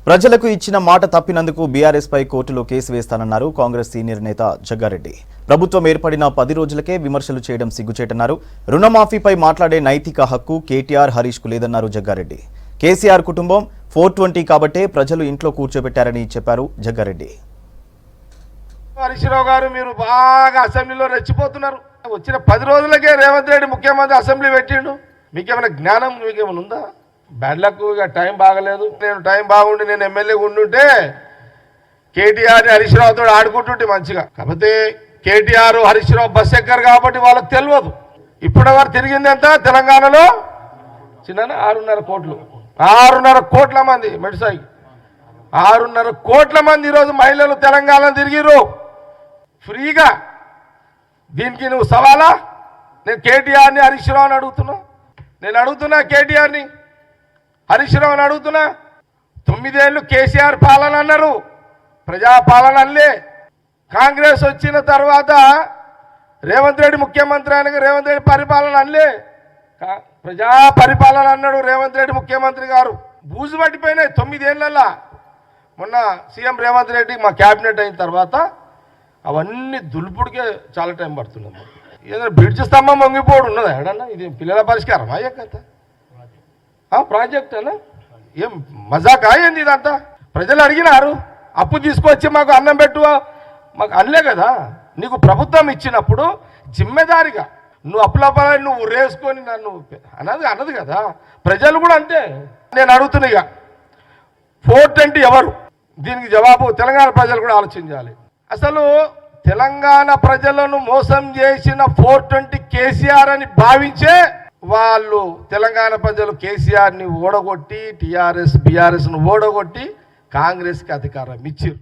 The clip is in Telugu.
ప్రజలకు ఇచ్చిన మాట తప్పినందుకు బీఆర్ఎస్ పై కోర్టులో కేసు వేస్తానన్నారు కాంగ్రెస్ సీనియర్ నేత జగ్గారెడ్డి. ప్రభుత్వం ఏర్పడిన 10 రోజులకే విమర్శలు చేయడం సిగ్గుచేటన్నారు. రుణమాఫీపై మాట్లాడే నైతిక హక్కు కేటీఆర్, హరీష్ కు లేదన్నారు జగ్గారెడ్డి. కేసీఆర్ కుటుంబం 420 కాబట్టే ప్రజలు ఇంట్లో కూర్చోబెట్టారని చెప్పారు జగ్గారెడ్డి. హరీష్ రావు గారు, మీరు బాగా అసెంబ్లీలో రెచ్చిపోతున్నారు. వచ్చిన 10 రోజులకే రేవంత్ రెడ్డి ముఖ్యమంత్రి అసెంబ్లీ పెట్టిండు. మీకేమైనా జ్ఞానం మీకేమైనా ఉందా? బ్యాడ్ లక్, ఇక టైం బాగలేదు. నేను టైం బాగుండి నేను ఎమ్మెల్యేగా ఉండుంటే కేటీఆర్ హరీష్ రావుతో ఆడుకుంటుంటే మంచిగా. కాకపోతే కేటీఆర్ హరీష్ రావు బస్ ఎక్కరు కాబట్టి వాళ్ళకి తెలియదు. ఇప్పుడు వారు తిరిగింది ఎంత తెలంగాణలో చిన్న 6.5 కోట్లు, 6.5 కోట్ల మంది మెడిసాయి 6.5 కోట్ల మంది ఈరోజు మహిళలు తెలంగాణ తిరిగిరు ఫ్రీగా. దీనికి నువ్వు సవాలా? నేను కేటీఆర్ని హరీష్ రావుని అడుగుతున్నా కేటీఆర్ని హరీష్ రావుని అడుగుతున్నా. 9 ఏళ్ళు కేసీఆర్ పాలన అన్నారు, ప్రజాపాలన అల్లే. కాంగ్రెస్ వచ్చిన తర్వాత రేవంత్ రెడ్డి ముఖ్యమంత్రి అయినాక రేవంత్ రెడ్డి పరిపాలన అల్లే. ప్రజా పరిపాలన అన్నాడు రేవంత్ రెడ్డి ముఖ్యమంత్రి గారు. బూజు పట్టిపోయినాయి 9 ఏళ్ళల్లో. మొన్న సీఎం రేవంత్ రెడ్డి మా క్యాబినెట్ అయిన తర్వాత అవన్నీ దులుపుడికే చాలా టైం పడుతున్నాం. ఏదైనా బ్రిడ్జ్ స్తంభం వంగిపోవడం ఉన్నదా ఎడన్నా? ఇది పిల్లల పరిష్కారం అయ్యే కదా, ప్రాజెక్ట్ అనా? ఏం మజాకా ఏంది ఇదంతా? ప్రజలు అడిగినారు, అప్పు తీసుకొచ్చి మాకు అన్నం పెట్టు, మాకు అనలే కదా. నీకు ప్రభుత్వం ఇచ్చినప్పుడు జిమ్మెదారిగా నువ్వు అప్పులపాలని నువ్వు రేసుకొని నన్ను అన్నది కదా. ప్రజలు కూడా అంతే. నేను అడుగుతున్నా, ఇక 420 ఎవరు? దీనికి జవాబు తెలంగాణ ప్రజలు కూడా ఆలోచించాలి. అసలు తెలంగాణ ప్రజలను మోసం చేసిన 420 కేసీఆర్ అని భావించే వాళ్ళు తెలంగాణ ప్రజలు కేసీఆర్ని ఓడగొట్టి టీఆర్ఎస్ బీఆర్ఎస్ను ఓడగొట్టి కాంగ్రెస్కి అధికారం ఇచ్చారు.